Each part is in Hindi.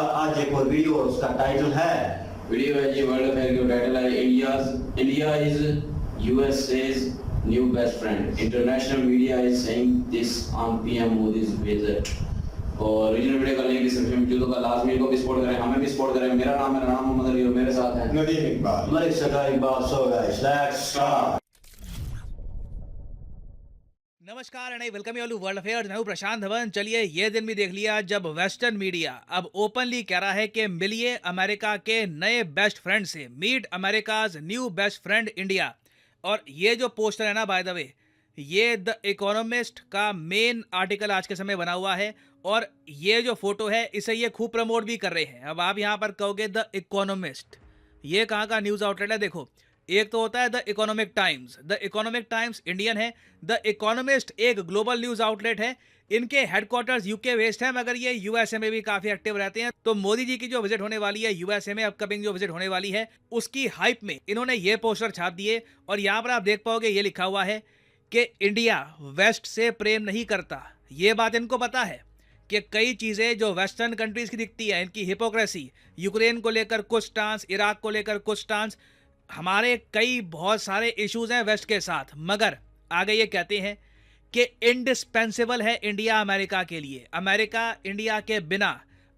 आज एक और वीडियो, उसका टाइटल है वीडियो है जी वर्ल्ड अफेयर की टाइटल है India is USA's new best friend. International media is saying this on PM Modi's visit. और रीजनल वीडियो का लिंक डिस्क्रिप्शन में जो का लाजमी को भी सपोर्ट करें, हमें भी सपोर्ट करें। मेरा नाम मोहम्मद अली और मेरे साथ है Nadeem Iqbal, Malik Saka Iqbal. So guys let's start. नमस्कार and I welcome you all to world affairs. मैं हूं प्रशांत धवन। चलिए ये दिन भी देख लिया जब वेस्टर्न मीडिया अब ओपनली कह रहा है कि मिलिए अमेरिका के नए बेस्ट फ्रेंड से, meet America's new best friend India. और ये जो पोस्टर है ना, बाय द वे, ये द इकोनॉमिस्ट का मेन आर्टिकल आज के समय बना हुआ है और ये जो फोटो है इसे ये खूब प्रमोट भी कर रहे हैं। अब आप यहाँ पर कहोगे द इकोनॉमिस्ट, ये कहाँ का न्यूज़ आउटलेट है? देखो, एक तो होता है the economic times. The economic times Indian है, द इकोनॉमिस्ट एक ग्लोबल न्यूज़ आउटलेट है। इनके हेडक्वार्टर्स यूके बेस्ड है, मगर ये यूएसए में भी काफ़ी एक्टिव रहते हैं। तो मोदी जी की जो विजिट होने वाली है यूएसए में, अपकमिंग जो विजिट होने वाली है, उसकी हाइप में इन्होंने ये पोस्टर छाप दिए और यहाँ पर आप देख पाओगे ये लिखा हुआ है कि इंडिया वेस्ट से प्रेम नहीं करता। ये बात इनको पता है कि कई चीज़ें जो वेस्टर्न कंट्रीज़ की दिखती है, इनकी हिपोक्रेसी, यूक्रेन को लेकर कुछ स्टांस, इराक को लेकर कुछ स्टांस, हमारे कई बहुत सारे इश्यूज हैं वेस्ट के साथ, मगर आगे ये कहते हैं कि इंडिस्पेंसेबल है इंडिया अमेरिका के लिए। अमेरिका इंडिया के बिना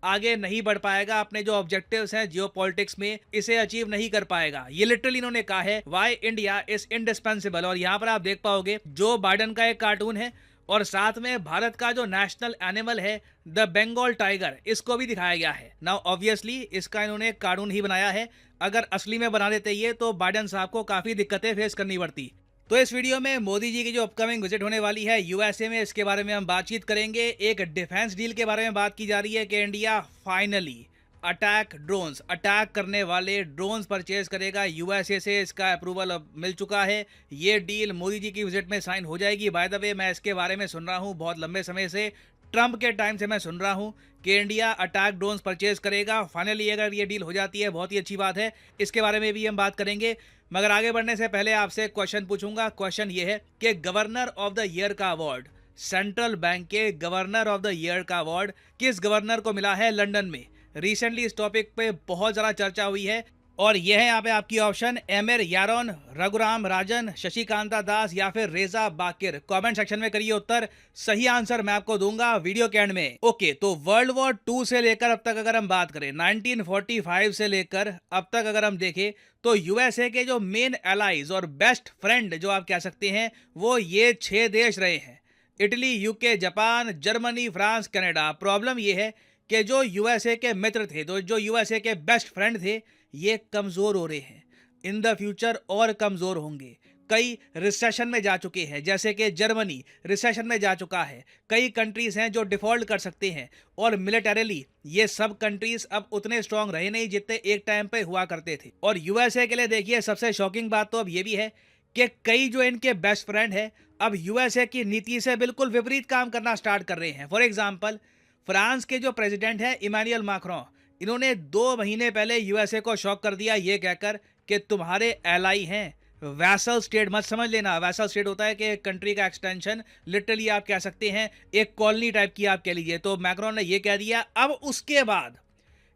आगे नहीं बढ़ पाएगा, अपने जो ऑब्जेक्टिव्स हैं जियोपॉलिटिक्स में इसे अचीव नहीं कर पाएगा। ये लिटरली इन्होंने कहा है, व्हाई इंडिया इज इंडिस्पेंसेबल। और यहाँ पर आप देख पाओगे जो बाइडन का एक कार्टून है और साथ में भारत का जो नेशनल एनिमल है द बंगाल टाइगर, इसको भी दिखाया गया है। नाउ ऑब्वियसली इसका इन्होंने कार्टून ही बनाया है, अगर असली में बना देते ये तो बाइडन साहब को काफ़ी दिक्कतें फेस करनी पड़ती। तो इस वीडियो में मोदी जी की जो अपकमिंग विजिट होने वाली है यूएसए में, इसके बारे में हम बातचीत करेंगे। एक डिफेंस डील के बारे में बात की जा रही है कि इंडिया फाइनली अटैक करने वाले ड्रोन्स परचेज करेगा यूएसए से। इसका अप्रूवल अब मिल चुका है। ये डील मोदी जी की विजिट में साइन हो जाएगी। बाय द वे, मैं इसके बारे में सुन रहा हूँ बहुत लंबे समय से, ट्रंप के टाइम से मैं सुन रहा हूँ कि इंडिया अटैक ड्रोन्स परचेज करेगा। फाइनली अगर ये डील हो जाती है बहुत ही अच्छी बात है, इसके बारे में भी हम बात करेंगे। मगर आगे बढ़ने से पहले आपसे क्वेश्चन पूछूंगा। क्वेश्चन ये है कि गवर्नर ऑफ द ईयर का अवार्ड, सेंट्रल बैंक के गवर्नर ऑफ द ईयर का अवार्ड किस गवर्नर को मिला है लंदन में? रिसेंटली इस टॉपिक पे बहुत ज़्यादा चर्चा हुई है और ये है यहाँ पे आपकी ऑप्शन, एमिर यारोन, रघुराम राजन, शशिकांता दास या फिर रेजा बाकिर। कमेंट सेक्शन में करिए उत्तर। सही आंसर मैं आपको दूंगा वीडियो के एंड में। ओके, तो वर्ल्ड वॉर 2 से लेकर अब तक अगर हम बात करें, 1945 से लेकर अब तक अगर हम देखें, तो यूएसए के जो मेन एलाइज और बेस्ट फ्रेंड जो आप कह सकते हैं वो ये 6 देश रहे हैं, Italy, UK, Japan, Germany, France, Canada. Problem ये है कि जो यूएसए के मित्र थे, जो यूएसए के बेस्ट फ्रेंड थे, ये कमज़ोर हो रहे हैं, इन द फ्यूचर और कमज़ोर होंगे। कई रिसेशन में जा चुके हैं, जैसे कि जर्मनी रिसेशन में जा चुका है। कई कंट्रीज़ हैं जो डिफ़ॉल्ट कर सकते हैं और मिलिटरीली ये सब कंट्रीज़ अब उतने स्ट्रांग रहे नहीं जितने एक टाइम पे हुआ करते थे। और यूएसए के लिए देखिए सबसे शॉकिंग बात तो अब ये भी है कि कई जो इनके बेस्ट फ्रेंड हैं अब यूएसए की नीति से बिल्कुल विपरीत काम करना स्टार्ट कर रहे हैं। फॉर एग्जाम्पल, फ्रांस के जो प्रेसिडेंट हैं इमैनुअल मैक्रों, इन्होंने 2 महीने पहले यूएसए को शॉक कर दिया ये कहकर कि तुम्हारे एलाई हैं, वैसल स्टेट मत समझ लेना। वैसल स्टेट होता है कि एक कंट्री का एक्सटेंशन, लिटरली आप कह सकते हैं एक कॉलोनी टाइप की आप कह लीजिए। तो मैक्रोन ने ये कह दिया। अब उसके बाद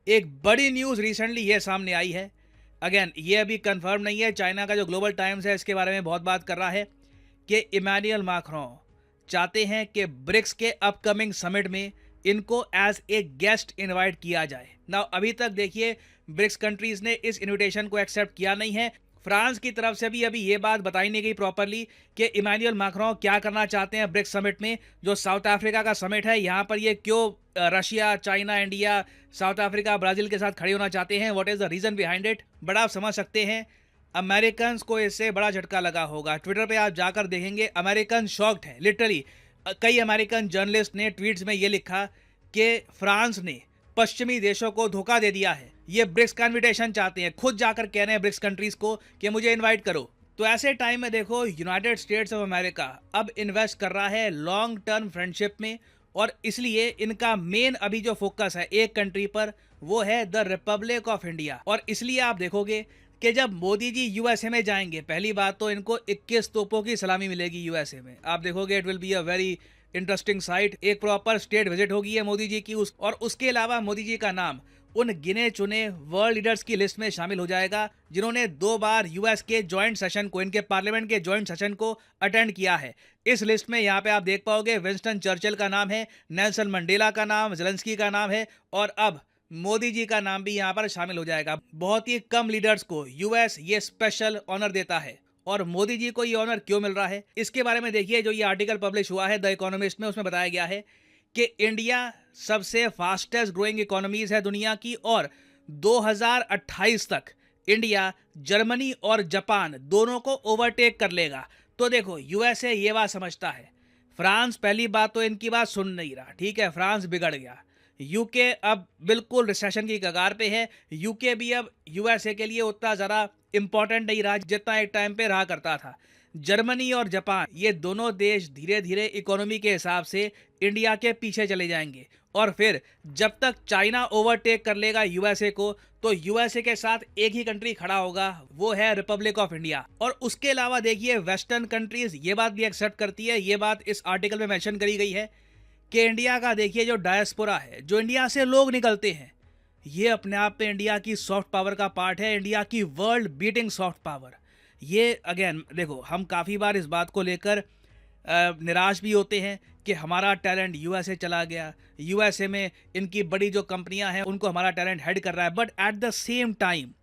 एक बड़ी न्यूज़ रिसेंटली ये सामने आई है, अगेन ये अभी कंफर्म नहीं है, चाइना का जो ग्लोबल टाइम्स है इसके बारे में बहुत बात कर रहा है कि इमैनुअल मैक्रों चाहते हैं कि ब्रिक्स के अपकमिंग समिट में इनको एज ए गेस्ट इनवाइट किया जाए। ना अभी तक देखिए ब्रिक्स कंट्रीज ने इस इनविटेशन को एक्सेप्ट किया नहीं है। फ्रांस की तरफ से भी अभी ये बात बताई नहीं गई प्रॉपरली कि इमैनुअल मैक्रों क्या करना चाहते हैं ब्रिक्स समिट में। जो साउथ अफ्रीका का समिट है, यहाँ पर ये क्यों Russia, China, India, south Africa, Brazil के साथ खड़े होना चाहते हैं, what is the reason behind it? बड़ा आप समझ सकते हैं अमेरिकन को इससे बड़ा झटका लगा होगा। ट्विटर पर आप जाकर देखेंगे अमेरिकन शॉक्ड है लिटरली। कई अमेरिकन जर्नलिस्ट ने ट्वीट्स में ये लिखा कि फ्रांस ने पश्चिमी देशों को धोखा दे दिया है, ये ब्रिक्स का इन्विटेशन चाहते हैं, खुद जाकर कह रहे हैं ब्रिक्स कंट्रीज को कि मुझे इनवाइट करो। तो ऐसे टाइम में देखो यूनाइटेड स्टेट्स ऑफ अमेरिका अब इन्वेस्ट कर रहा है लॉन्ग टर्म फ्रेंडशिप में और इसलिए इनका मेन अभी जो फोकस है एक कंट्री पर वो है द रिपब्लिक ऑफ इंडिया। और इसलिए आप देखोगे कि जब मोदी जी यूएसए में जाएंगे, पहली बात तो इनको 21 तोपों की सलामी मिलेगी यूएसए में। आप देखोगे it will be a very interesting site. एक प्रॉपर स्टेट विजिट होगी है मोदी जी की और उसके अलावा मोदी जी का नाम उन गिने चुने वर्ल्ड लीडर्स की लिस्ट में शामिल हो जाएगा जिन्होंने 2 बार यूएस के जॉइंट सेशन को, इनके पार्लियामेंट के जॉइंट सेशन को अटेंड किया है। इस लिस्ट में यहाँ पे आप देख पाओगे विंस्टन चर्चिल का नाम है, नेल्सन मंडेला का नाम, ज़ेलेंस्की का नाम है और अब मोदी जी का नाम भी यहाँ पर शामिल हो जाएगा। बहुत ही कम लीडर्स को यूएस ये स्पेशल ऑनर देता है और मोदी जी को ये ऑनर क्यों मिल रहा है, इसके बारे में देखिए जो ये आर्टिकल पब्लिश हुआ है द इकोनॉमिस्ट में, उसमें बताया गया है कि इंडिया सबसे फास्टेस्ट ग्रोइंग इकोनॉमीज है दुनिया की और 2028 तक इंडिया जर्मनी और जापान दोनों को ओवरटेक कर लेगा। तो देखो यूएसए ये बात समझता है, फ्रांस पहली बात तो इनकी बात सुन नहीं रहा, ठीक है, फ्रांस बिगड़ गया, यूके अब बिल्कुल रिसेशन की कगार पे है, यूके भी अब यूएसए के लिए उतना ज़रा इंपॉर्टेंट नहीं रहा जितना एक टाइम पे रहा करता था। जर्मनी और जापान ये दोनों देश धीरे धीरे इकोनॉमी के हिसाब से इंडिया के पीछे चले जाएंगे और फिर जब तक चाइना ओवरटेक कर लेगा यूएसए को तो यूएसए के साथ एक ही कंट्री खड़ा होगा, वो है रिपब्लिक ऑफ इंडिया। और उसके अलावा देखिए वेस्टर्न कंट्रीज ये बात भी एक्सेप्ट करती है, ये बात इस आर्टिकल में मेंशन करी गई है कि इंडिया का देखिए जो डायस्पोरा है, जो इंडिया से लोग निकलते हैं, ये अपने आप में इंडिया की सॉफ्ट पावर का पार्ट है, इंडिया की वर्ल्ड बीटिंग सॉफ्ट पावर। ये अगेन देखो हम काफ़ी बार इस बात को लेकर निराश भी होते हैं कि हमारा टैलेंट यूएसए चला गया, यूएसए में इनकी बड़ी जो कंपनियां हैं उनको हमारा टैलेंट हेड कर रहा है, but at the same time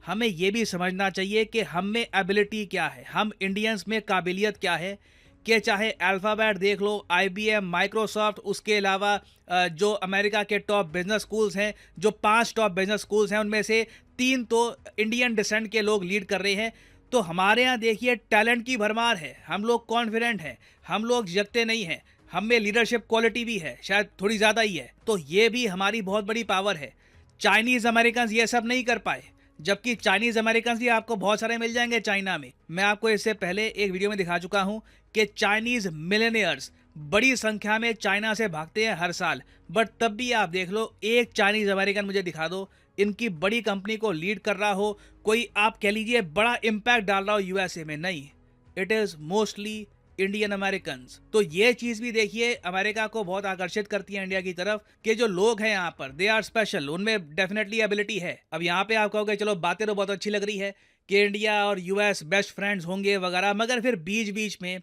हमें ये भी समझना चाहिए कि हम में एबिलिटी क्या है, हम इंडियंस में काबिलियत क्या है कि चाहे अल्फ़ाबेट देख लो, आईबीएम, माइक्रोसॉफ्ट, उसके अलावा जो अमेरिका के टॉप बिजनेस स्कूल्स हैं, जो 5 टॉप बिजनेस स्कूल्स हैं उनमें से 3 तो इंडियन डिसेंट के लोग लीड कर रहे हैं। तो हमारे यहाँ देखिए टैलेंट की भरमार है, हम लोग कॉन्फिडेंट हैं, हम लोग जगते नहीं हैं, हम में लीडरशिप क्वालिटी भी है, शायद थोड़ी ज़्यादा ही है, तो ये भी हमारी बहुत बड़ी पावर है। चाइनीज़ अमेरिकन ये सब नहीं कर पाए, जबकि चाइनीज़ अमेरिकन भी आपको बहुत सारे मिल जाएंगे चाइना में। मैं आपको इससे पहले एक वीडियो में दिखा चुका हूँ कि चाइनीज़ मिलेनियर्स बड़ी संख्या में चाइना से भागते हैं हर साल, बट तब भी आप देख लो एक चाइनीज़ अमेरिकन मुझे दिखा दो इनकी बड़ी कंपनी को लीड कर रहा हो, कोई आप कह लीजिए बड़ा इम्पैक्ट डाल रहा हो यूएसए में, नहीं, it is mostly Indian American. तो ये चीज़ भी देखिए अमेरिका को बहुत आकर्षित करती है इंडिया की तरफ कि जो लोग हैं यहाँ पर दे आर स्पेशल, उनमें डेफिनेटली एबिलिटी है। अब यहाँ पे आप कहोगे चलो बातें तो बहुत अच्छी लग रही है कि इंडिया और यूएस बेस्ट फ्रेंड्स होंगे वगैरह, मगर फिर बीच बीच में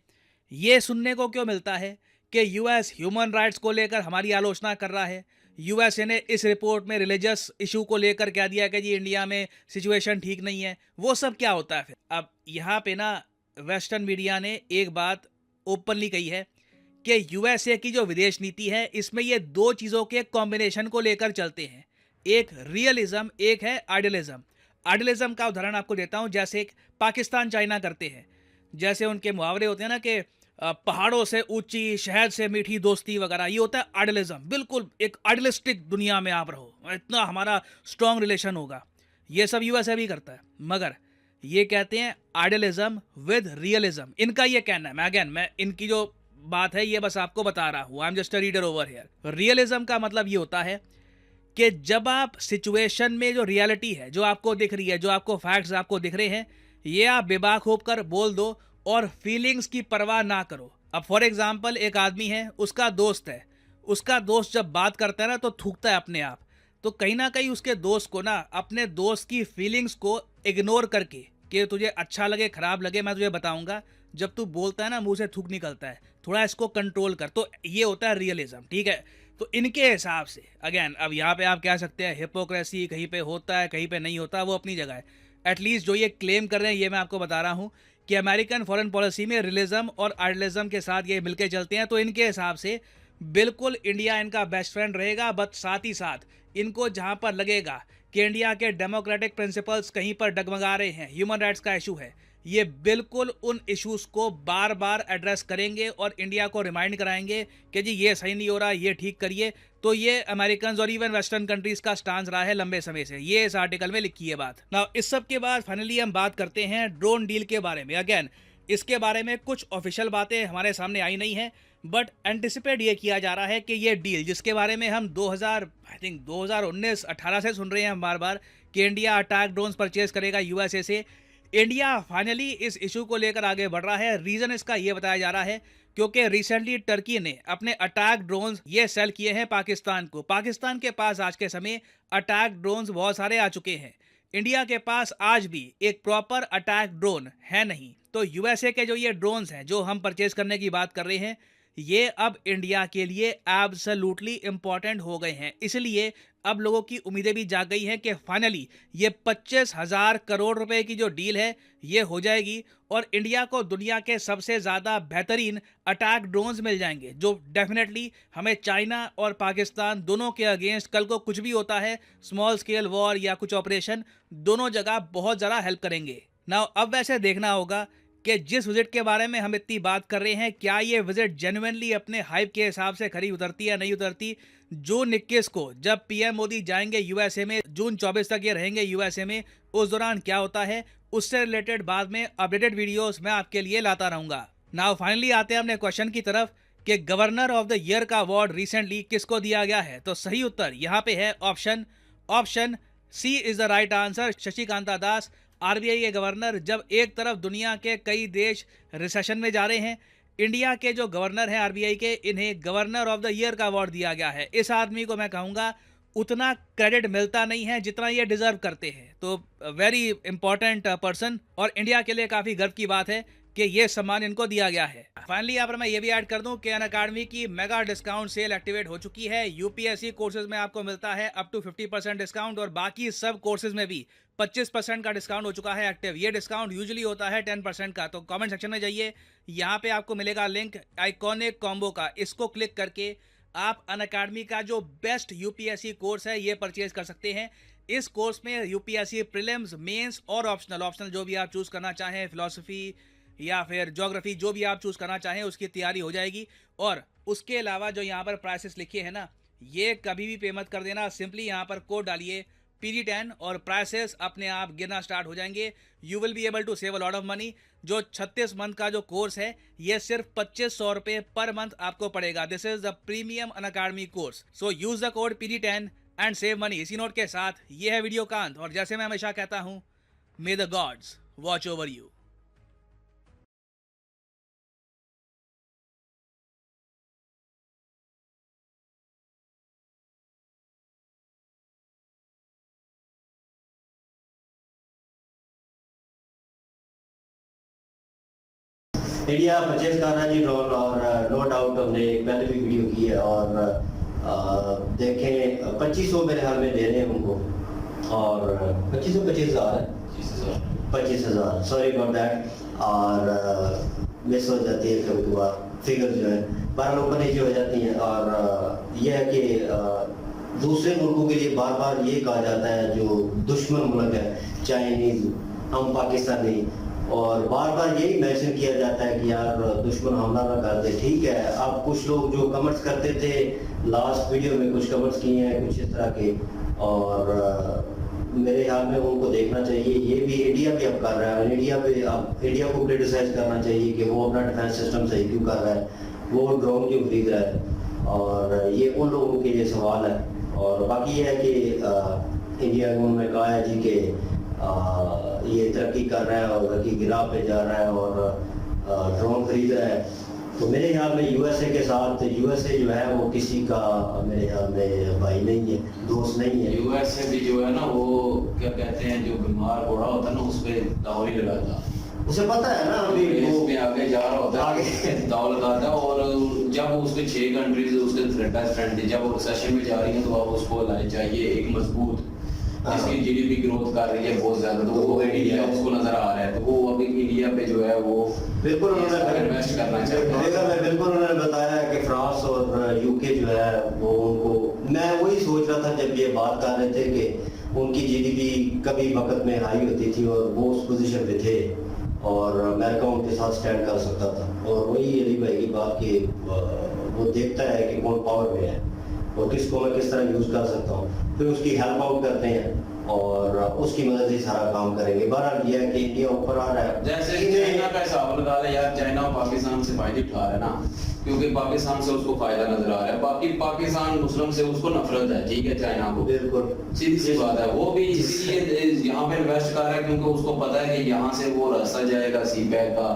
ये सुनने को क्यों मिलता है कि यूएस ह्यूमन राइट्स को लेकर हमारी आलोचना कर रहा है, यूएसए ने इस रिपोर्ट में रिलीजियस इशू को लेकर कह दिया कि जी इंडिया में सिचुएशन ठीक नहीं है, वो सब क्या होता है फिर। अब यहाँ पे ना वेस्टर्न मीडिया ने एक बात ओपनली कही है कि यूएसए की जो विदेश नीति है इसमें ये 2 चीज़ों के कॉम्बिनेशन को लेकर चलते हैं, एक रियलिज्म, एक है आइडियलिज्म। आइडियलिज्म का उदाहरण आपको देता हूँ, जैसे एक पाकिस्तान चाइना करते हैं, जैसे उनके मुहावरे होते हैं ना कि पहाड़ों से ऊंची, शहद से मीठी दोस्ती वगैरह, ये होता है आइडियलिज्म। बिल्कुल एक आइडियलिस्टिक दुनिया में आप रहो, इतना हमारा स्ट्रॉन्ग रिलेशन होगा, ये सब यूएसए भी करता है, मगर ये कहते हैं आइडियलिज्म विद रियलिज्म, इनका ये कहना है। मैं इनकी जो बात है ये बस आपको बता रहा हूँ, I am just a reader over here. Realism का मतलब ये होता है कि जब आप सिचुएशन में जो रियलिटी है, जो आपको दिख रही है, जो आपको फैक्ट्स आपको दिख रहे हैं, ये आप बेबाक होकर बोल दो और फीलिंग्स की परवाह ना करो। अब फॉर एग्जाम्पल एक आदमी है, उसका दोस्त है, उसका दोस्त जब बात करता है ना तो थूकता है अपने आप, तो कहीं ना कहीं उसके दोस्त को ना अपने दोस्त की फीलिंग्स को इग्नोर करके कि तुझे अच्छा लगे खराब लगे मैं तुझे बताऊंगा, जब तू बोलता है ना मुंह से थूक निकलता है, थोड़ा इसको कंट्रोल कर, तो ये होता है रियलिज्म, ठीक है। तो इनके हिसाब से अगेन अब यहाँ पे आप कह सकते हैं हिपोक्रेसी कहीं पे होता है कहीं पे नहीं होता, वो अपनी जगह है। एटलीस्ट जो ये क्लेम कर रहे हैं ये मैं आपको बता रहा हूँ कि अमेरिकन फॉरेन पॉलिसी में रियलिज्म और आइडियलिज्म के साथ ये मिलके चलते हैं, तो इनके हिसाब से बिल्कुल इंडिया इनका बेस्ट फ्रेंड रहेगा, बट साथ ही साथ इनको जहाँ पर लगेगा कि इंडिया के डेमोक्रेटिक प्रिंसिपल्स कहीं पर डगमगा रहे हैं, ह्यूमन राइट्स का इशू है, ये बिल्कुल उन इश्यूज को बार बार एड्रेस करेंगे और इंडिया को रिमाइंड कराएंगे कि जी ये सही नहीं हो रहा, ये ठीक करिए। तो ये अमेरिकन और इवन वेस्टर्न कंट्रीज का स्टांस रहा है लंबे समय से, ये इस आर्टिकल में लिखी है बात। नाउ इस सब के बाद फाइनली हम बात करते हैं ड्रोन डील के बारे में। अगेन इसके बारे में कुछ ऑफिशियल बातें हमारे सामने आई नहीं है, बट एंटिसिपेट ये किया जा रहा है कि ये डील जिसके बारे में हम 2019-18 से सुन रहे हैं हम बार बार कि इंडिया अटैक ड्रोन्स परचेज करेगा यूएसए से, इंडिया फाइनली इस इशू को लेकर आगे बढ़ रहा है। रीजन इसका ये बताया जा रहा है क्योंकि रिसेंटली टर्की ने अपने अटैक ड्रोन्स ये सेल किए हैं पाकिस्तान को। पाकिस्तान के पास आज के समय अटैक ड्रोन्स बहुत सारे आ चुके हैं। इंडिया के पास आज भी एक प्रॉपर अटैक ड्रोन है नहीं। तो यूएसए के जो ये ड्रोन्स हैं जो हम परचेज करने की बात कर रहे हैं, ये अब इंडिया के लिए एब्सोल्युटली इंपॉर्टेंट हो गए हैं। इसलिए अब लोगों की उम्मीदें भी जाग गई हैं कि फाइनली ये 25,000 करोड़ रुपए की जो डील है ये हो जाएगी और इंडिया को दुनिया के सबसे ज़्यादा बेहतरीन अटैक ड्रोन्स मिल जाएंगे, जो डेफिनेटली हमें चाइना और पाकिस्तान दोनों के अगेंस्ट कल को कुछ भी होता है, स्मॉल स्केल वॉर या कुछ ऑपरेशन, दोनों जगह बहुत ज़्यादा हेल्प करेंगे। नाउ अब वैसे देखना होगा कि जिस विजिट के बारे में हम इतनी बात कर रहे हैं, क्या ये विजिट जेन्युइनली अपने हाइप के हिसाब से खरी उतरती है नहीं उतरती। जून 21 को जब पीएम मोदी जाएंगे यूएसए में, जून 24 तक ये रहेंगे यूएसए में, उस दौरान क्या होता है उससे रिलेटेड बाद में अपडेटेड वीडियोस मैं आपके लिए लाता रहूंगा। नाउ फाइनली आते हैं अपने क्वेश्चन की तरफ कि गवर्नर ऑफ द ईयर का अवार्ड रिसेंटली किसको दिया गया है। तो सही उत्तर यहाँ पे है option C is the right answer, Shashikanta Das, RBI के गवर्नर। जब एक तरफ दुनिया के कई देश रिसेशन में जा रहे हैं, इंडिया के जो गवर्नर हैं आरबीआई के, इन्हें गवर्नर ऑफ द ईयर का अवार्ड दिया गया है। इस आदमी को मैं कहूँगा उतना क्रेडिट मिलता नहीं है जितना ये डिजर्व करते हैं। तो वेरी इंपॉर्टेंट पर्सन और इंडिया के लिए काफ़ी गर्व की बात है कि ये सम्मान इनको दिया गया है। फाइनली यहाँ पर मैं ये भी ऐड कर दूं कि अनअकैडमी की मेगा डिस्काउंट सेल एक्टिवेट हो चुकी है। यूपीएससी कोर्सेज में आपको मिलता है अप टू 50% डिस्काउंट और बाकी सब कोर्सेज में भी 25% का डिस्काउंट हो चुका है एक्टिव। ये डिस्काउंट यूजुअली होता है 10% का। तो कमेंट सेक्शन में जाइए, यहाँ पे आपको मिलेगा लिंक आइकॉनिक कॉम्बो का, इसको क्लिक करके आप अनअकैडमी का जो बेस्ट यूपीएससी कोर्स है ये परचेज कर सकते हैं। इस कोर्स में यूपीएससी प्रीलिम्स, मेंस और ऑप्शनल जो भी आप चूज करना चाहें, फिलॉसफी या फिर ज्योग्राफी, जो भी आप चूज करना चाहें उसकी तैयारी हो जाएगी। और उसके अलावा जो यहाँ पर प्राइसेस लिखे हैं ना, ये कभी भी पे मत कर देना, सिंपली यहाँ पर कोड डालिए PD10 और प्राइसेस अपने आप गिरना स्टार्ट हो जाएंगे। You will be able to save a lot of money. जो 36 मंथ का जो कोर्स है ये सिर्फ 2500 रुपये पर मंथ आपको पड़ेगा। This is the premium Unacademy course, so use the code PD10 and save money. इसी नोट के साथ ये है वीडियो का अंत और जैसे मैं हमेशा कहता हूँ, मे the gods watch over you. India purchase कर रहा है जी ड्रोन और नो डाउट हमने एक पहले भी वीडियो की है और देखें 2500 मेरे हाल में दे रहे हैं उनको और 25,000 है 25,000 सॉरी अबाउट दैट और मिस हो जाती है कभी कभार फिगर जो है 12 ऊपर नीचे हो जाती हैं। और यह है कि दूसरे मुल्कों के लिए बार बार ये कहा जाता है जो दुश्मन मुल्क है, चाइनीज, हम पाकिस्तानी, और बार बार यही मेंशन किया जाता है कि यार दुश्मन हमला ना कर दे। ठीक है, अब कुछ लोग जो कमेंट्स करते थे लास्ट वीडियो में कुछ कमेंट्स किए हैं कुछ इस तरह के, और मेरे ख्याल में उनको देखना चाहिए। ये भी इंडिया भी अब कर रहा है, इंडिया को क्रिटिसाइज करना चाहिए कि वो अपना डिफेंस सिस्टम सही क्यों कर रहा है, वो ड्रोन क्यों खरीद रहा है, और ये उन लोगों के लिए सवाल है। और बाकी ये है कि इंडिया को उन्होंने कहा है जी कि ये तरक्की कर रहा है और तरक्की की राह पे जा रहा है और ड्रोन खरीद रहा है। तो मेरे ख्याल में यूएसए के साथ, यूएसए जो है वो किसी का मेरे ख्याल में भाई नहीं है, दोस्त नहीं है। यूएसए भी जो है ना वो क्या कहते हैं, जो बीमार घोड़ा होता है ना उस पर दाव नहीं लगाता, उसे पता है ना अभी वो पे आगे जा रहा होता है दाव लगाता है। और जब उसके 6 कंट्रीज उसके बेस्ट फ्रेंड थी, जब वो रिसेशन में जा रही है तो अब उसको लानी चाहिए एक मजबूत जिसकी जीडीपी ग्रोथ कर रही है बहुत ज्यादा, तो वो इंडिया उसको नजर आ रहा है। तो वो अभी इंडिया पे जो है वो बिल्कुल उन्होंने इन्वेस्ट करना चाहिए। बिल्कुल उन्होंने बताया है कि फ्रांस और यूके जो है वो उनको, मैं वही सोच रहा था जब ये बात कर रहे थे कि उनकी जीडीपी कभी वक्त में हाई होती थी और वो उस पोजीशन पे थे और अमेरिका उनके साथ स्टैंड कर सकता था। और वही अली भाई की बात कि वो देखता है कि कौन पावर में है, और किसको मैं किस तरह यूज़ कर सकता हूँ, फिर उसकी हेल्प आउट करते हैं और उसकी मदद से सारा काम करेंगे। बहरहाल ये है कि इंडिया ऊपर आ रहा है। जैसे चाइना का हिसाब लगा ले यार, चाइना पाकिस्तान से फायदे उठा रहा है ना, क्योंकि पाकिस्तान से उसको फायदा नजर आ रहा है। बाकी पाकिस्तान मुस्लिम से उसको नफरत है, ठीक है, चाइना को बिल्कुल सीधी सी बात है। वो भी इसीलिए यहाँ पे इन्वेस्ट कर रहा है क्योंकि उसको पता है कि यहाँ से वो रास्ता जाएगा सी पैक का,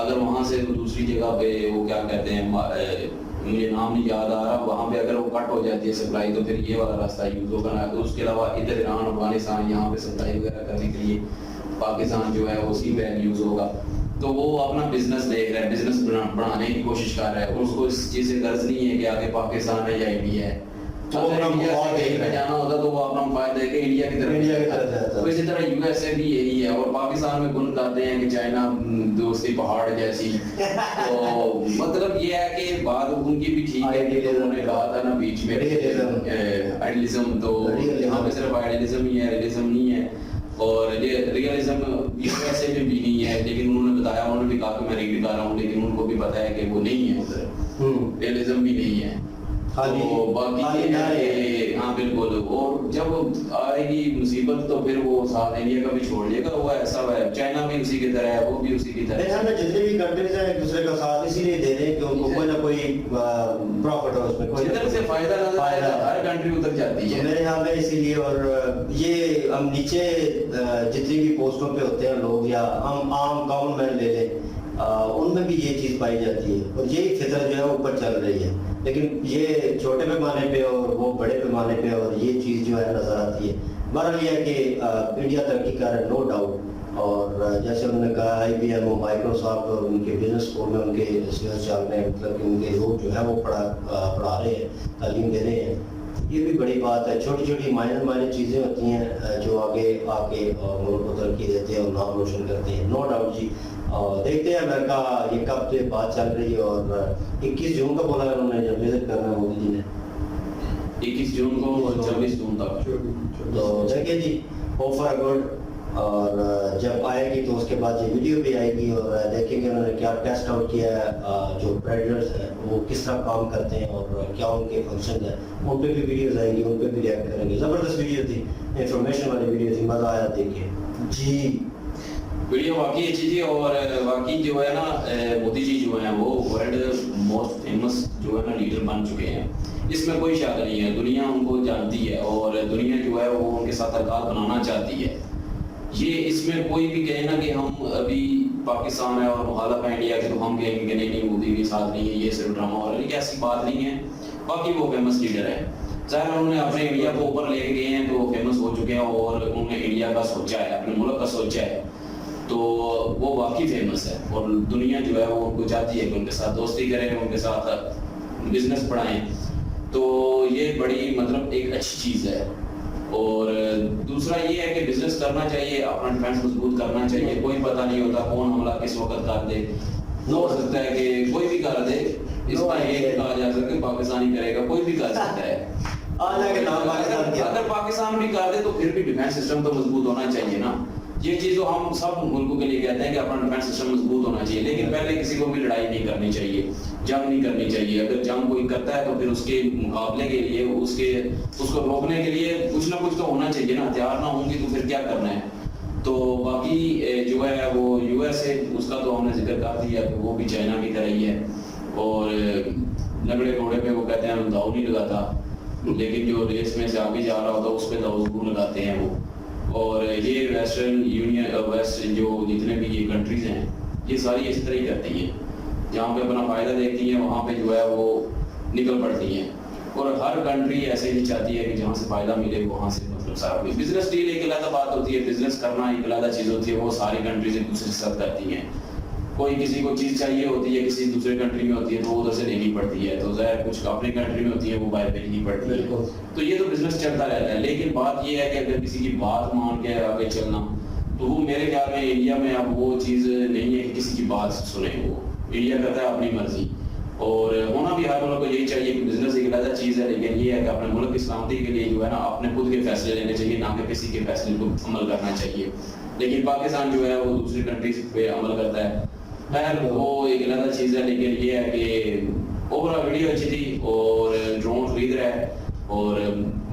अगर वहां से वो दूसरी जगह पे वो क्या कहते हैं, मुझे नाम नहीं याद आ रहा, वहां पे अगर वो कट हो जाती है सप्लाई तो फिर ये वाला रास्ता यूज होगा ना। तो उसके अलावा इधर ईरान अफगानिस्तान यहाँ पे सप्लाई वगैरह करने के लिए पाकिस्तान जो है वो सी पैक यूज होगा। तो वो अपना बिजनेस देख रहा है, बिजनेस बढ़ाने की कोशिश कर रहा है, उसको इस चीज से गर्ज नहीं है कि आगे पाकिस्तान है या इंडिया है। तो अगर इंडिया से कहीं पे जाना होता तो वो अपना फायदा है कि इंडिया की तरफ जाता। तो इसी तरह यूएसए भी यही है, और पाकिस्तान में गुण गाते हैं कि चाइना दोस्ती पहाड़ जैसी। तो मतलब ये है कि बात उनकी भी ठीक है कि उन्होंने कहा था ना बीच में आइडियलिज्म, तो यहाँ पे सिर्फ आइडियलिज्म ही है, रियलिज्म नहीं है। और ये रियलिज्म यूएसए में भी नहीं है, लेकिन उन्होंने बताया, उन्होंने भी कहा कि मैं रीड कर रहा हूँ, लेकिन उनको भी पता है कि वो नहीं है उधर, रियलिज्म भी नहीं है। तो बाकी हाँ बिल्कुल, और जब आएगी मुसीबत तो फिर वो साथ इंडिया का भी छोड़ देगा। वो ऐसा है, चाइना भी उसी की तरह है, वो भी उसी की तरह है। जितने भी कंट्रीज हैं एक दूसरे का साथ इसीलिए दे रहे हैं कि उनको कोई ना कोई प्रॉफिट हो उसमें, कोई जिधर से फायदा नजर आएगा हर कंट्री उधर जाती है मेरे यहाँ में। इसीलिए और ये हम नीचे जितनी भी पोस्टों पे होते हैं लोग, या हम आम कॉमन मैन ले लें, उनमें भी ये चीज़ पाई जाती है और यही फितर जो है ऊपर चल रही है। लेकिन ये छोटे पैमाने पे और वो बड़े पैमाने पे और ये चीज़ जो है नजर आती है। बहरहाल ये है कि इंडिया तरक्की कर रहा है, नो डाउट। और जैसे उन्होंने कहा IBM और माइक्रोसॉफ्ट और उनके बिजनेस स्कूल में उनके स्टूडेंट्स चल रहे हैं, मतलब कि उनके लोग जो है वो पढ़ा रहे हैं, तालीम दे रहे हैं। ये भी बड़ी बात है। छोटी छोटी माइनर चीज़ें होती हैं जो आगे आके मुल्क को तरक्की देते हैं और नाम रोशन करते हैं, नो डाउट जी। देखते हैं अमेरिका ये कब से बात चल रही है, और 21 जून का बोला उन्होंने जब विजिट करना है मोदी जी ने, 21 जून को और 24 जून तक। तो देखिए जी, होप फॉर गुड। और जब आएगी तो उसके बाद ये वीडियो भी आएगी और देखेंगे उन्होंने क्या टेस्ट आउट किया है, जो प्रेडेटर्स हैं वो किस तरह काम करते हैं और क्या उनके फंक्शन हैं, उन पे भी वीडियोस आएंगी, उन पे भी रिएक्ट करेंगे। ज़बरदस्त वीडियो थी, इंफॉर्मेशन वाली वीडियो थी, मज़ा आया देखिए जी। वीडियो वाकई अच्छी थी, और वाकई जो है ना मोदी जी जो है वो वर्ल्ड मोस्ट फेमस जो है ना लीडर बन चुके हैं, इसमें कोई शक नहीं है। दुनिया उनको जानती है और दुनिया जो है वो उनके साथ ताल्लुकात बनाना चाहती है। ये इसमें कोई भी कहे ना कि हम अभी पाकिस्तान है और मुखालफ है इंडिया के, तो हम कहेंगे कि नहीं मोदी के साथ नहीं है, ये सिर्फ ड्रामा हो रहा है, ऐसी बात नहीं है। बाकी वो फेमस लीडर है, ज़ाहिर उन्होंने अपने इंडिया को ऊपर लेके गए हैं तो फेमस हो चुके हैं, और उन्होंने इंडिया का सोचा है, अपने मुल्क का सोचा है, तो वो वाकई फेमस है। और दुनिया जो है वो उनको चाहती है कि उनके साथ दोस्ती करें, उनके साथ बिजनेस बढ़ाएं, तो ये बड़ी मतलब एक अच्छी चीज़ है। और दूसरा ये है कि बिजनेस करना चाहिए, अपना डिफेंस मजबूत करना चाहिए। कोई पता नहीं होता कौन हमला किस वक्त कर दे, हो सकता है कि कोई भी कर दे, इस पर ये कहा जा सकता है पाकिस्तानी करेगा, कोई भी कर सकता है। अगर पाकिस्तान भी कर दे तो फिर भी डिफेंस सिस्टम तो मजबूत होना चाहिए ना। ये चीज तो हम सब मुल्कों के लिए कहते हैं कि अपना डिफेंस सिस्टम मजबूत होना चाहिए, लेकिन पहले किसी को भी लड़ाई नहीं करनी चाहिए, जंग नहीं करनी चाहिए। अगर जंग कोई करता है तो फिर उसके मुकाबले के लिए उसको रोकने के लिए कुछ ना कुछ तो होना चाहिए ना। हथियार ना होंगे तो फिर क्या करना है। तो बाकी जो है वो यूएसए, उसका तो हमने जिक्र कर दिया कि वो भी चाइना की तरह ही है, और लगड़े घोड़े पे वो कहते हैं दाव नहीं लगाता, लेकिन जो रेस में से आगे जा रहा होता है उस पर दाव जरूर लगाते हैं वो। और ये वेस्टर्न यूनियन वेस्ट जो जितने भी ये कंट्रीज हैं ये सारी इस तरह ही करती हैं, जहाँ पे अपना फायदा देखती हैं वहाँ पे जो है वो निकल पड़ती हैं। और हर कंट्री ऐसे ही चाहती है कि जहाँ से फायदा मिले वहाँ से मतलब सारा बिजनेस डील एक अलग बात होती है, बिजनेस करना एक अलग चीज़ होती है, वो सारी कंट्रीज एक दूसरे के साथ करती हैं। कोई किसी को चीज़ चाहिए होती है, किसी दूसरे कंट्री में होती है तो वो उधर से लेनी पड़ती है, तो ज़ाहिर कुछ अपनी कंट्री में होती है वो बाहर भेजनी पड़ती है। तो ये तो बिजनेस चलता रहता है। लेकिन बात ये है कि अगर किसी की बात मान के आगे चलना, तो वो मेरे ख्याल में इंडिया में अब वो चीज़ नहीं है कि किसी की बात सुने। वो इंडिया करता है अपनी मर्जी, और होना भी हर मुल्क को यही चाहिए कि बिजनेस एक अलग चीज़ है, लेकिन ये है कि अपने मुल्क की सलामती के लिए जो है ना अपने खुद के फैसले लेने चाहिए, ना कि किसी के फैसले को अमल करना चाहिए। लेकिन पाकिस्तान जो है वो दूसरी कंट्रीज पे अमल करता है, खैर वो एक अलग चीज़ है। लेकिन ये है कि ओवरऑल वीडियो अच्छी थी और ड्रोन खरीद रहा है और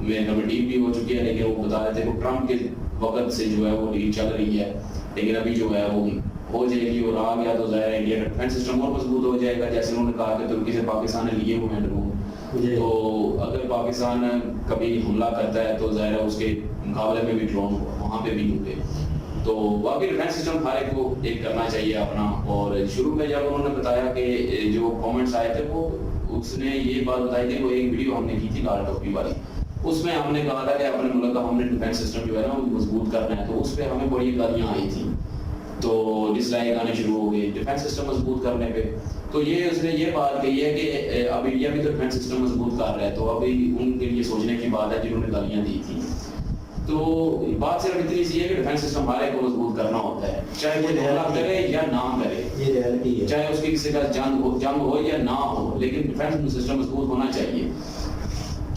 मेरे घर में डील भी हो चुकी है, लेकिन वो बता रहे थे वो ट्रम्प के वक्त से जो है वो डील चल रही है, लेकिन अभी जो है वो हो जाएगी और आ गया तो ज़ाहिर है इंडिया का डिफेंस सिस्टम और मजबूत हो जाएगा। जैसे उन्होंने कहा कि तुर्की से पाकिस्तान ने लिए हुए हैं ड्रोन, तो अगर पाकिस्तान कभी हमला करता है तो ज़ाहिर है उसके मुकाबले में भी ड्रोन वहाँ पे भी होंगे। तो वाकई डिफेंस सिस्टम हर एक को एक करना चाहिए अपना। और शुरू में जब उन्होंने बताया कि जो कमेंट्स आए थे वो उसने ये बात बताई थी, वो एक वीडियो हमने की थी लाल टोपी वाली, उसमें हमने कहा था कि अपने मुल्क का हमने डिफेंस सिस्टम जो है ना वो मजबूत करना है, तो उस पर हमें बड़ी गालियाँ आई थी, तो डिसलाइक आने शुरू हो गए डिफेंस सिस्टम मजबूत करने पे। तो ये उसने ये बात कही है कि अब इंडिया भी तो डिफेंस सिस्टम मजबूत कर रहा है, तो अभी उनके लिए सोचने की बात है जिन्होंने गालियाँ दी थी। तो बात सिर्फ इतनी सी है कि डिफेंस सिस्टम हमारे को मजबूत करना होता है, चाहे वो हमला करे या ना करे, ये रियलिटी है, चाहे उसकी किसी का जंग हो या ना हो, लेकिन डिफेंस सिस्टम मजबूत होना चाहिए।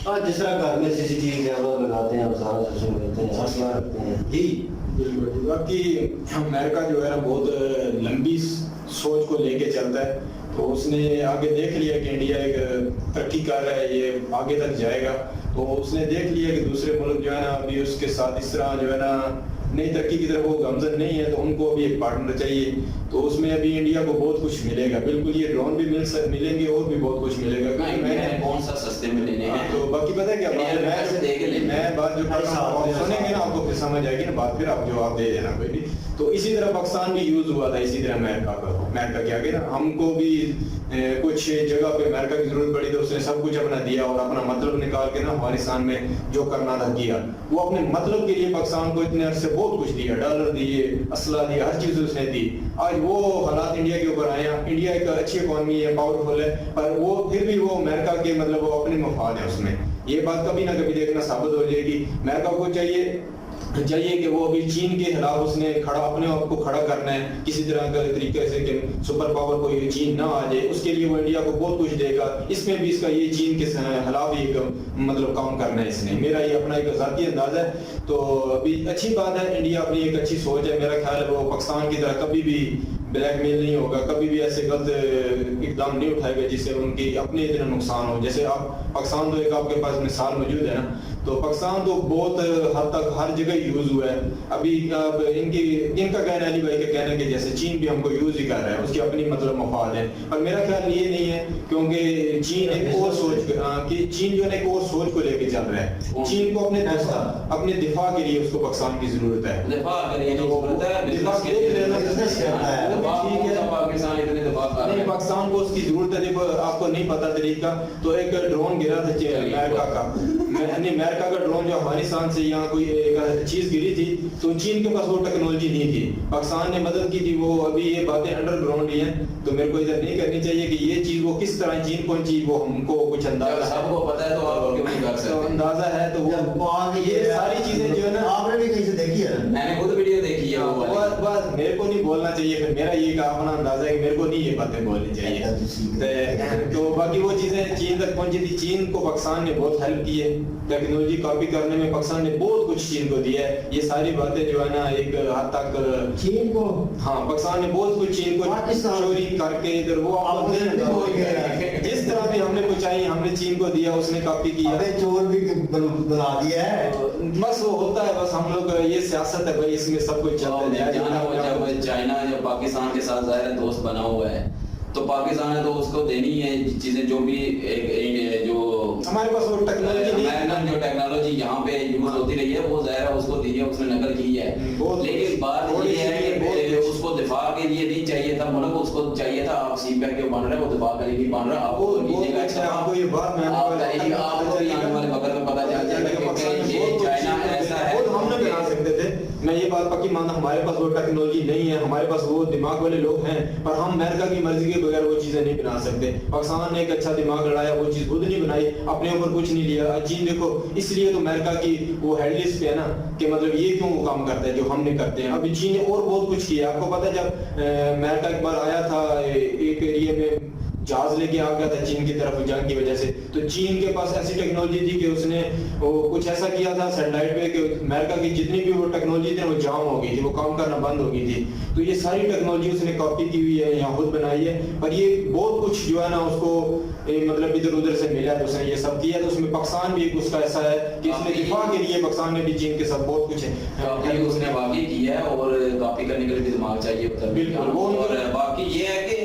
और जिस तरह घर में सीसीटीवी कैमरा लगाते हैं, सारा सिस्टम करते हैं, असला रखते हैं जी। बिल्कुल, बाकी अमेरिका जो है ना बहुत लंबी सोच को लेके चलता है, तो उसने आगे देख लिया कि इंडिया एक तरक्की कर रहा है, ये आगे तक जाएगा, तो उसने देख लिया कि दूसरे मुल्क जो है ना अभी उसके साथ इस तरह जो है ना नई तरक्की की तरफ वो गमजन नहीं है, तो उनको अभी एक पार्टनर चाहिए, तो उसमें अभी इंडिया को बहुत कुछ मिलेगा। बिल्कुल ये ड्रोन भी मिलेंगे और भी बहुत कुछ मिलेगा, क्योंकि मैंने कौन सा सस्ते में लेने हैं। तो बाकी पता है क्या बात है, मैं बात जो कर रहा हूँ सुनेंगे ना आपको फिर समझ आएगी ना बात, फिर आप जवाब दे देना कोई भी। तो इसी तरह पाकिस्तान भी यूज हुआ था, इसी तरह अमेरिका के आगे ना हमको भी कुछ जगह पे अमेरिका की जरूरत पड़ी, तो उसने सब कुछ अपना दिया और अपना मतलब निकाल के ना अफगानिस्तान में जो करना था किया। वो अपने मतलब के लिए पाकिस्तान को इतने अरसे बहुत कुछ दिया, डॉलर दिए, असला दिया, हर चीज उसने दी। आज वो हालात इंडिया के ऊपर आए हैं, इंडिया एक अच्छी इकोनॉमी है, पावरफुल है, पर वो फिर भी वो अमेरिका के मतलब वो अपने मफाद है उसमें। ये बात कभी ना कभी देखना साबित हो जाएगी। अमेरिका को चाहिए कि वो अभी चीन के खिलाफ उसने अपने आप को खड़ा करना है किसी तरह का तरीके से कि सुपर पावर कोई चीन ना आ जाए, उसके लिए वो इंडिया को बहुत कुछ देगा। इसमें भी इसका ये चीन के खिलाफ ही मतलब काम करना है इसने, मेरा ये अपना एक जाती अंदाजा है। तो अभी अच्छी बात है, इंडिया अपनी एक अच्छी सोच है, मेरा ख्याल है वो पाकिस्तान की तरह कभी भी ब्लैकमेल नहीं होगा, कभी भी ऐसे गलत इकदाम नहीं उठाएगा जिससे उनकी अपने इतना नुकसान हो। जैसे आप पाकिस्तान तो एक आपके पास मिसाल मौजूद है ना, तो पाकिस्तान तो बहुत हद तक हर जगह यूज हुआ है। अभी इनका कहना है, अली भाई का कहना है कि जैसे चीन भी हमको यूज ही कर रहा है, उसकी अपनी मतलब मफाद है, पर मेरा ख्याल ये नहीं है, क्योंकि चीन एक और सोच कि चीन जो है एक और सोच को लेके चल रहा है। चीन को अपने दिफा के लिए उसको पाकिस्तान की जरूरत है, पाकिस्तान को उसकी जरूरत है। देखो आपको नहीं पता तरीका, तो एक ड्रोन गिरा था अमेरिका का ड्रोन जो अफगानिस्तान से यहाँ कोई एक चीज गिरी थी, तो चीन के पास वो टेक्नोलॉजी नहीं थी, पाकिस्तान ने मदद की थी। वो अभी ये बातें अंडरग्राउंड ही हैं, तो मेरे को इधर नहीं करनी चाहिए कि ये चीज वो किस तरह चीन पहुंची, वो हमको कुछ अंदाजा सबको पता है, तो आप क्यों नहीं कर सकते? अंदाजा है तो वो ये सारी चीजें जो है ना आपने भी कहीं से देखी है, मैंने खुद वीडियो देखी है वो वाली। बस मेरे को नहीं बोलना चाहिए, फिर मेरा ये अपना अंदाजा है कि मेरे को नहीं ये बातें बोलनी चाहिए। तो बाकी वो चीजें चीन तक पहुंची थी, चीन को पाकिस्तान ने बहुत हेल्प की है, टेक्नोलॉजी कॉपी करने में पाकिस्तान ने बहुत कुछ चीन को दिया है। ये सारी बातें जो है ना एक हद तक चीन को, हाँ पाकिस्तान ने बहुत कुछ चीन को चोरी करके इधर वो जिस तरह भी हमने कुछ चाहिए हमने चीन को दिया, उसने कॉपी किया, चोर भी बना दिया है। बस वो होता है, बस हम लोग ये सियासत है भाई, इसमें सब कुछ चलता है। जब चाइना जब पाकिस्तान के साथ ज़ाहिर दोस्त बना हुआ है, तो पाकिस्तान ने तो उसको देनी है चीजें जो भी जो हमारे पास वो टेक्नोलॉजी नहीं है, जो टेक्नोलॉजी यहाँ पे यूज होती रही है वो ज़ाहिर उसको दी है, उसने नकल की है। लेकिन बात ये है कि उसको दिफा के लिए नहीं चाहिए था मुल्क, उसको चाहिए था आप सीपैक के बन रहे, वो दिफा के लिए नहीं बन रहा। आपको आपको ये बात मैं आपको आने वाले वक्त में पता चल जाएगा कि चाइना ऐसा है, हम नहीं बना सकते थे। मैं ये बात पक्की मानता, हमारे पास वो टेक्नोलॉजी नहीं है, हमारे पास वो दिमाग वाले लोग हैं, पर हम अमेरिका की मर्जी के बगैर वो चीजें नहीं बना सकते। पाकिस्तान ने एक अच्छा दिमाग लड़ाया, वो चीज खुद नहीं बनाई, अपने ऊपर कुछ नहीं लिया। चीन देखो, इसलिए तो अमेरिका की वो हेडलिस्ट पे है ना कि मतलब ये क्यों वो काम करता है जो हम नहीं करते हैं। अभी चीन ने और बहुत कुछ किया, आपको पता है जब अमेरिका एक बार आया था एक एरिया में जहाज लेके आ गया था चीन की तरफ जंग की वजह से। तो चीन के पास ऐसी टेक्नोलॉजी थी कि उसने वो कुछ ऐसा किया था सैटेलाइट पे कि अमेरिका की जितनी भी वो टेक्नोलॉजी थी वो जाम हो गई थी, वो काम करना बंद हो गई थी। तो ये सारी टेक्नोलॉजी उसने कॉपी की हुई है या खुद बनाई है, पर ये बहुत कुछ जो है ना उसको मतलब इधर उधर से मिला तो उसने ये सब किया। तो उसमें पाकिस्तान भी एक उसका ऐसा है कि इसमें दिफा के लिए पाकिस्तान ने भी चीन के साथ बहुत कुछ काफी उसने वाकई किया है और कॉपी करने के लिए भी दिमाग चाहिए होता है। बिल्कुल। और बाकी ये है कि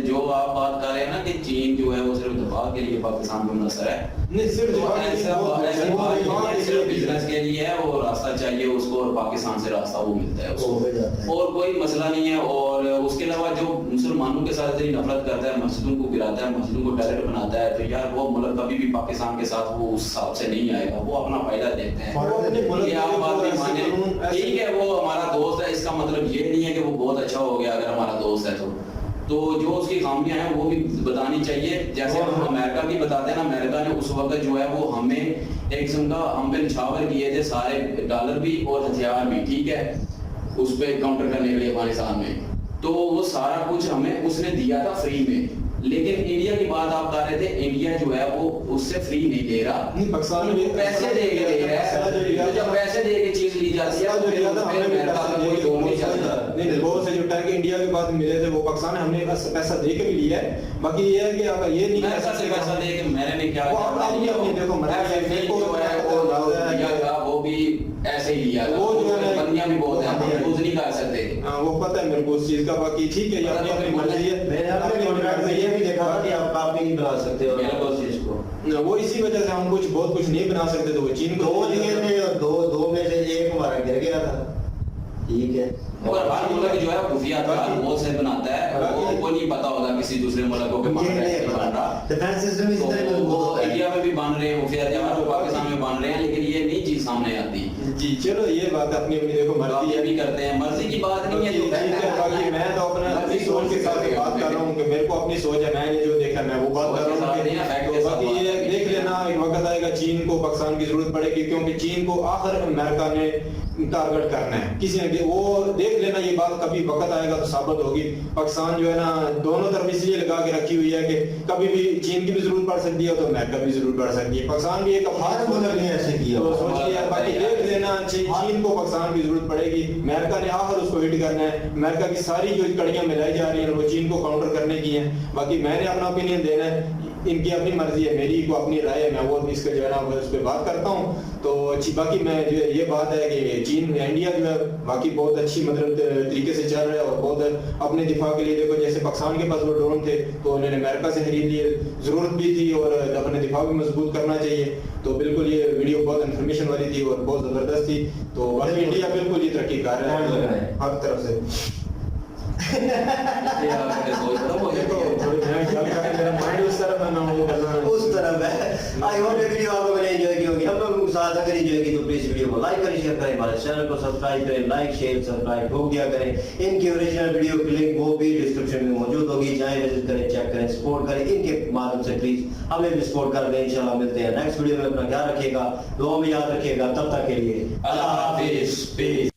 जो आप बात कर रहे हैं ना कि चीन जो है वो सिर्फ दफा के लिए पाकिस्तान में मुनसर है, नहीं सिर्फ तो दिफा के लिए ऐसा बहुत ऐसी है, बात दिफा नहीं है, के सिर्फ लिए बिजनेस के लिए है और रास्ता चाहिए उसको और पाकिस्तान से रास्ता वो मिलता है वो हो जाता है। उसको और कोई मसला नहीं है। और उसके अलावा जो मुसलमानों के साथ इतनी नफरत करता है, मस्जिदों को गिराता है, मस्जिदों को टेररिस्ट बनाता है, तो यार वो मुल्क कभी भी पाकिस्तान के साथ वो उस हिसाब से नहीं आएगा, वो अपना फायदा देखते हैं। वो अपने मुल्क ये आप बात नहीं माने, ठीक है वो हमारा दोस्त है, इसका मतलब ये नहीं है कि वो बहुत अच्छा हो गया अगर हमारा दोस्त है तो जो उसकी खामियां हैं वो भी बतानी चाहिए। जैसे हम अमेरिका की बताते हैं ना, अमेरिका ने उस वक्त जो है वो हमें एक किस्म का हम पे निछावर किए थे सारे डॉलर भी और हथियार भी, ठीक है, उस पे काउंटर करने के लिए अफगानिस्तान में, तो वो सारा कुछ हमें उसने दिया था फ्री में। लेकिन इंडिया की बात आप कर रहे थे, इंडिया जो है वो उससे फ्री नहीं ले रहा, नहीं पाकिस्तान भी पैसे दे के दे रहा है। तो जब पैसे दे के चीज ली जाती है तो फिर अमेरिका का कोई जोड़ नहीं चलता। नहीं बहुत से जो टैंक इंडिया के पास मिले थे वो पाकिस्तान हमने पैसा दे के भी लिया है। बाकी ये है कि अगर ये नहीं मैं से पैसा दे के मैंने नहीं क्या देखो वो भी ऐसे ही लिया, वो जो है बंदियां भी बहुत हैं, हम यूज नहीं कर सकते। वो पता है मेरे को उस चीज का। बाकी ठीक है, ये अपनी अपनी मर्जी है। मैंने अपने कॉन्ट्रैक्ट में ये भी देखा कि आप कापी नहीं बना सकते और उस चीज को वो इसी वजह से हम बहुत कुछ नहीं बना सकते। तो वो चीन को दो दिए थे और दो में से एक हमारा गिर गया था, ठीक है। और हर मुल्क जो है खुफिया हथियार बहुत से बनाता है, वो नहीं पता होता किसी दूसरे मुल्क को बन रहा। डिफेंस सिस्टम इस तरह का बहुत होता है। इंडिया में भी बन रहे हैं खुफिया हथियार, पाकिस्तान में बन रहे हैं, लेकिन ये नहीं चीज सामने आती। जी चलो ये बात अपनी अपनी देखो मर्जी ये भी करते हैं, मर्जी की बात नहीं है जो बाकी मैं तो अपनी सोच के साथ बात कर रहा हूँ कि मेरे को अपनी सोच है, मैंने जो देखा मैं वो बात कर रहा हूँ। बाकी ये देख लेना एक वक्त आएगा चीन को पाकिस्तान की जरूरत पड़ेगी, क्योंकि चीन को आखिर अमेरिका ने टारगेट करना है किसी ने, वो देख लेना ये बात कभी वक्त आएगा तो साबित होगी। पाकिस्तान जो है ना दोनों तरफ इसलिए लगा के रखी हुई है कि कभी भी चीन की भी जरूरत पड़ सकती है तो अमेरिका भी जरूरत पड़ सकती है। पाकिस्तान भी एक हर मुल्क ने ऐसे किया तो सोच लिया। बाकी देख लेना चीन को पाकिस्तान की जरूरत पड़ेगी, अमेरिका ने आखिर उसको हिट करना है। अमेरिका की सारी जो कड़ियां मिलाई जा रही है वो चीन को काउंटर करने की है। बाकी मैंने अपना ओपिनियन देना है, इनकी अपनी मर्जी है, मेरी को अपनी राय है, मैं वो इसके जो है ना उस पर बात करता हूँ। तो बाकी मैं जो ये बात है कि चीन इंडिया जो है बाकी बहुत अच्छी मतलब तरीके से चल रहा है और बहुत अपने दिफा के लिए देखो जैसे पाकिस्तान के पास वो ड्रोन थे तो उन्होंने अमेरिका से खरीद लिए, जरूरत भी थी और अपने दिफा भी मजबूत करना चाहिए। तो बिल्कुल ये वीडियो बहुत इन्फॉर्मेशन वाली थी और बहुत जबरदस्त थी। तो बाकी इंडिया बिल्कुल ये तरक्की कर रहा है हर तरफ से। उस तरफ है। आई होप ये वीडियो आप लोगों ने एंजॉय की होगी, हम लोग साथ अगर एंजॉय की तो प्लीज वीडियो को लाइक करें, शेयर करें, हमारे चैनल को सब्सक्राइब करें, लाइक शेयर सब्सक्राइब हो गया करें। इनकी ओरिजिनल वीडियो की लिंक वो भी डिस्क्रिप्शन में मौजूद होगी, जाएं विजिट करें, चेक करें, सपोर्ट करें इनके माध्यम से। प्लीज हमें भी सपोर्ट कर दें। इंशाल्लाह मिलते हैं नेक्स्ट वीडियो में। अपना ख्याल रखिएगा, दुआ में याद रखिएगा। तब तक के लिए अल्लाह हाफिज।